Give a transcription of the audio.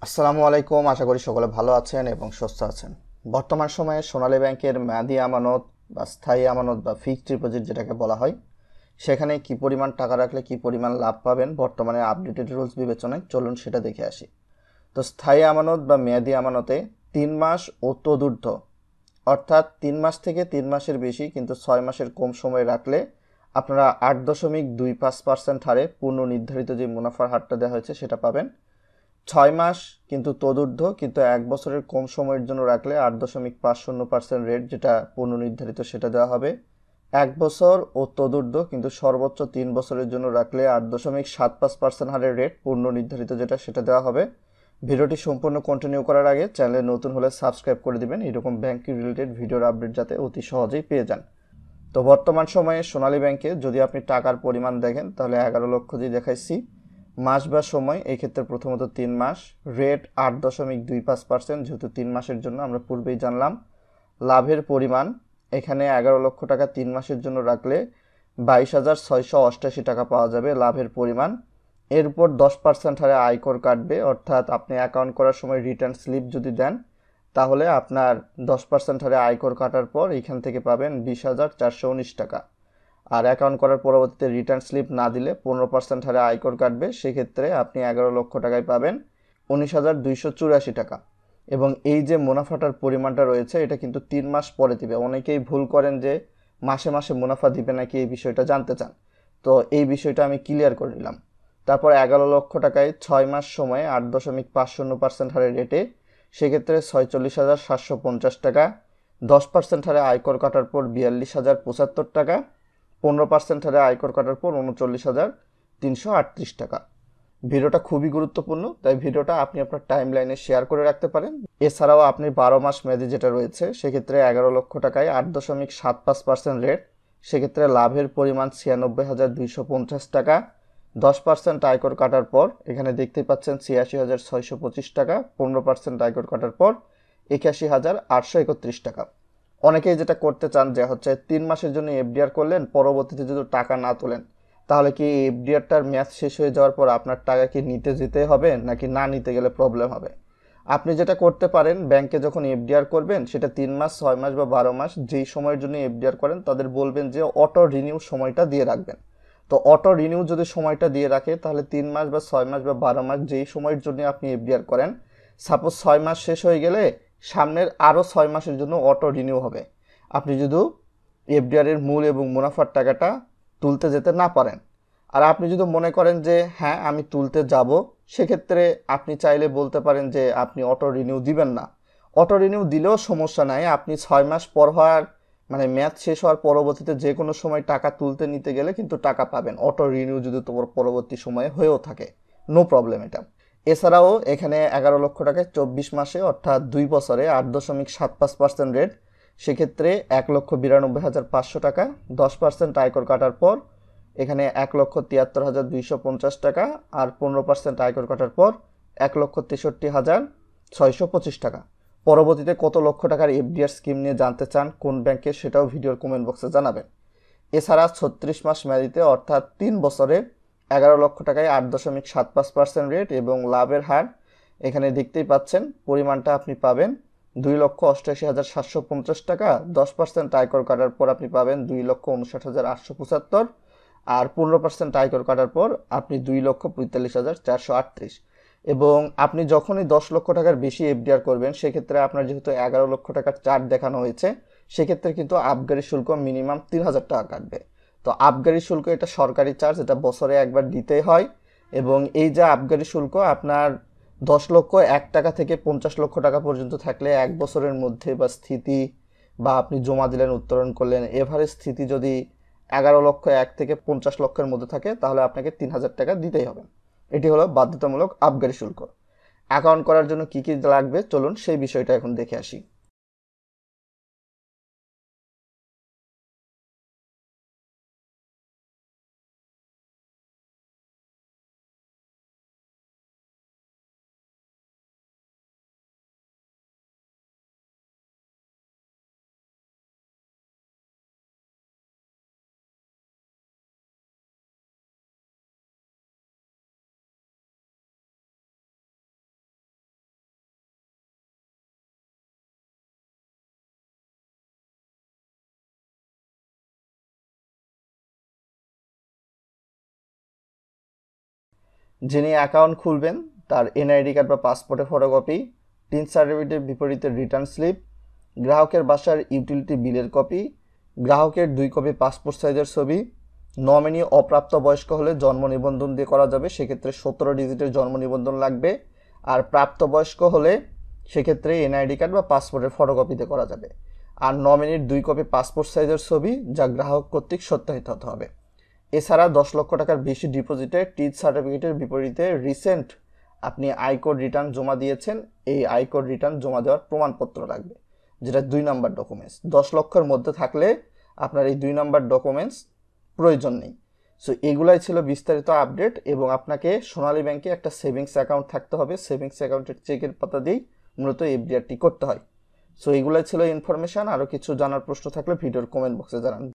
আসসালামু আলাইকুম। আশা করি সকলে ভালো আছেন এবং সুস্থ আছেন। বর্তমান সময়ে সোনালী ব্যাংকের মেয়াদি আমানত বা স্থায়ী আমানত বা ফিক্সড ডিপোজিট যেটাকে বলা হয়, সেখানে কি পরিমাণ টাকা রাখলে কি পরিমাণ লাভ পাবেন বর্তমানে আপডেটেড রুলস বিবেচনায় চলুন সেটা দেখে আসি। তো স্থায়ী আমানত বা মেয়াদি আমানতে ৩ মাস ও তদূর্ধ্ব, অর্থাৎ ৩ মাস থেকে ৩ মাসের বেশি কিন্তু ৬ মাসের কম সময় রাখলে আপনারা ৮.25% হারে পূর্ণ নির্ধারিত যে মুনাফার হারটা দেওয়া হয়েছে সেটা পাবেন। ৬ মাস কিন্তু তদূর্ধ্ব কিন্তু ১ বছরের কম সময়ের জন্য রাখলে ৮.৫০% রেট যেটা পূর্বনির্ধারিত সেটা দেওয়া হবে। ১ বছর ও তদূর্ধ্ব কিন্তু সর্বোচ্চ ৩ বছরের জন্য রাখলে ৮.৭৫% হারের রেট পূর্বনির্ধারিত যেটা সেটা দেওয়া হবে। ভিডিওটি সম্পূর্ণ কন্টিনিউ করার আগে চ্যানেলে নতুন হলে সাবস্ক্রাইব করে দিবেন, এরকম ব্যাংকিং রিলেটেড ভিডিওর আপডেট যাতে অতি সহজেই পেয়ে যান। তো বর্তমান সময়ে সোনালী ব্যাংকে যদি আপনি টাকার পরিমাণ দেখেন তাহলে ১১ লক্ষ দিয়ে দেখাইছি। মাস বা সময় এই ক্ষেত্রে প্রথমত ৩ মাস, রেট ৮.25%, যেহেতু ৩ মাসের জন্য আমরা পূর্বেই জানলাম। লাভের পরিমাণ এখানে ১১ লক্ষ টাকা ৩ মাসের জন্য রাখলে ২২,৬৮৮ টাকা পাওয়া যাবে লাভের পরিমাণ। এরপর 10% হারে আয়কর কাটবে, অর্থাৎ আপনি অ্যাকাউন্ট করার সময় রিটার্ন স্লিপ যদি দেন তাহলে আপনার 10% হারে আয়কর কাটার পর এখান থেকে পাবেন ২০,৪১৯ টাকা। আর অ্যাকাউন্ট করার পরবর্তীতে রিটার্ন স্লিপ না দিলে 15% হারে আয়কর কাটবে, সেক্ষেত্রে আপনি ১১ লক্ষ টাকায় পাবেন ১৯,২৮৪ টাকা। এবং এই যে মুনাফাটার পরিমাণটা রয়েছে এটা কিন্তু ৩ মাস পরে দিবে। অনেকেই ভুল করেন যে মাসে মাসে মুনাফা দিবে নাকি, এই বিষয়টা জানতে চান। তো এই বিষয়টা আমি ক্লিয়ার করে নিলাম। তারপর ১১ লক্ষ টাকায় ৬ মাস সময়ে ৮.৫০% হারে রেটে, সেক্ষেত্রে ৪৬,৭৫০ টাকা। 10% হারে আয়কর কাটার পর ৪২,০৭৫ টাকা। 15% হারে আয়কর কাটার পর ৩৯,৩৩৮ টাকা। ভিডিওটা খুবই গুরুত্বপূর্ণ, তাই ভিডিওটা আপনি আপনার টাইম লাইনে শেয়ার করে রাখতে পারেন। এছাড়াও আপনি 12 মাস মেয়াদি যেটা রয়েছে সেক্ষেত্রে ১১ লক্ষ টাকায় ৮.৭৫% রেট, সেক্ষেত্রে লাভের পরিমাণ ৯৬,২৫০ টাকা। 10% আয়কর কাটার পর এখানে দেখতে পাচ্ছেন ৮৬,৬২৫ টাকা। 15% আয়কর কাটার পর ৮১,৮৩১ টাকা। অনেকেই যেটা করতে চান যে হচ্ছে ৩ মাসের জন্য এফডিআর করলেন, পরবর্তীতে যদি টাকা না তোলেন তাহলে কি এফডিআরটার মেয়াদ শেষ হয়ে যাওয়ার পর আপনার টাকা কি নিতে যেতে হবে নাকি না নিতে গেলে প্রবলেম হবে। আপনি যেটা করতে পারেন, ব্যাংকে যখন এফডিআর করবেন সেটা ৩ মাস, ৬ মাস বা ১২ মাস যেই সময়ের জন্য এফডিআর করেন তাদের বলবেন যে অটো রিনিউ সময়টা দিয়ে রাখবেন। তো অটো রিনিউ যদি সময়টা দিয়ে রাখে তাহলে ৩ মাস বা ৬ মাস বা ১২ মাস যেই সময়ের জন্য আপনি এফডিআর করেন, সাপোজ ৬ মাস শেষ হয়ে গেলে সামনের আরও ৬ মাসের জন্য অটো রিনিউ হবে। আপনি যদি এফডিআর এর মূল এবং মুনাফার টাকাটা তুলতে যেতে না পারেন, আর আপনি যদি মনে করেন যে হ্যাঁ আমি তুলতে যাব, সেক্ষেত্রে আপনি চাইলে বলতে পারেন যে আপনি অটো রিনিউ দিবেন না। অটো রিনিউ দিলেও সমস্যা নাই, আপনি ৬ মাস পর হওয়ার মানে মেয়াদ শেষ হওয়ার পরবর্তীতে যে কোনো সময় টাকা তুলতে নিতে গেলে কিন্তু টাকা পাবেন, অটো রিনিউ যদি তোমার পরবর্তী সময়ে হয়েও থাকে, নো প্রবলেম এটা। এছাড়াও এখানে ১১ লক্ষ টাকায় ২৪ মাসে অর্থাৎ ২ বছরে ৮.৭৫% রেট, সেক্ষেত্রে ১,৯২,৫০০ টাকা। 10% আয়কর কাটার পর এখানে ১,৭৩,২৫০ টাকা। আর 15% আয়কর কাটার পর ১,৬৩,৬২৫ টাকা। পরবর্তীতে কত লক্ষ টাকার এফডিআর স্কিম নিয়ে জানতে চান কোন ব্যাংকে, সেটাও ভিডিওর কমেন্ট বক্সে জানাবেন। এছাড়া ৩৬ মাস মেয়াদিতে অর্থাৎ ৩ বছরে ১১ লক্ষ টাকায় ৮.৭৫% রেট এবং লাভের হার এখানে দেখতেই পাচ্ছেন পরিমাণটা আপনি পাবেন ২,৮৮,৭৫০ টাকা। 10% আয়কর কাটার পর আপনি পাবেন ২,৫৯,৮৭৫। আর 15% আয়কর কাটার পর আপনি ২,৪৫,৪৩৮। এবং আপনি যখনই ১০ লক্ষ টাকার বেশি এফডিআর করবেন সেক্ষেত্রে আপনার যেহেতু ১১ লক্ষ টাকার চার্ট দেখানো হয়েছে, সেক্ষেত্রে কিন্তু আবগারি শুল্ক মিনিমাম ৩,০০০ টাকা কাটবে। তো আবগারি শুল্ক এটা সরকারি চার্জ, এটা বছরে একবার দিতেই হয়। এবং এই যে আবগারি শুল্ক আপনার ১০,০০,০০০ টাকা থেকে ৫০ লক্ষ টাকা পর্যন্ত থাকলে ১ বছরের মধ্যে বা স্থিতি বা আপনি জমা দিলেন উত্তোলন করলেন, এভারেজ স্থিতি যদি ১১,০০,০০০ থেকে ৫০ লক্ষের মধ্যে থাকে তাহলে আপনাকে ৩,০০০ টাকা দিতেই হবে। এটি হলো বাধ্যতামূলক আবগারি শুল্ক। অ্যাকাউন্ট করার জন্য কি কি লাগবে চলুন সেই বিষয়টা এখন দেখে আসি। যিনি অ্যাকাউন্ট খুলবেন তার এনআইডি কার্ড বা পাসপোর্টের ফটোকপি, টিন সার্টিফিকেটের বিপরীতে রিটার্ন স্লিপ, গ্রাহকের বাসার ইউটিলিটি বিলের কপি, গ্রাহকের 2 কপি পাসপোর্ট সাইজের ছবি, নমিনি অপ্রাপ্তবয়স্ক হলে জন্ম নিবন্ধন দিয়ে করা যাবে, সেক্ষেত্রে 17 ডিজিটের জন্ম নিবন্ধন লাগবে। আর প্রাপ্তবয়স্ক হলে সেক্ষেত্রে এনআইডি কার্ড বা পাসপোর্টের ফটোকপিতে করা যাবে। আর নমিনির 2 কপি পাসপোর্ট সাইজের ছবি, যা গ্রাহক কর্তৃক সত্যায়িত হতে হবে। এছাড়া 10 লক্ষ টাকার বেশি ডিপোজিটে টিথ সার্টিফিকেটের বিপরীতে রিসেন্ট আপনি আয়কর রিটার্ন জমা দিয়েছেন, এই আয়কর রিটার্ন জমা দেওয়ার প্রমাণপত্র লাগবে, যেটা 2 নাম্বার ডকুমেন্টস। 10 লক্ষের মধ্যে থাকলে আপনার এই 2 নাম্বার ডকুমেন্টস প্রয়োজন নেই। সো এগুলাই ছিল বিস্তারিত আপডেট, এবং আপনাকে সোনালী ব্যাংকে একটা সেভিংস অ্যাকাউন্ট থাকতে হবে। সেভিংস অ্যাকাউন্টের চেকের পাতা দিয়েই মূলত এফডিআরটি করতে হয়। সো এগুলাই ছিল ইনফরমেশন। আরও কিছু জানার প্রশ্ন থাকলে ভিডিওর কমেন্ট বক্সে জানান।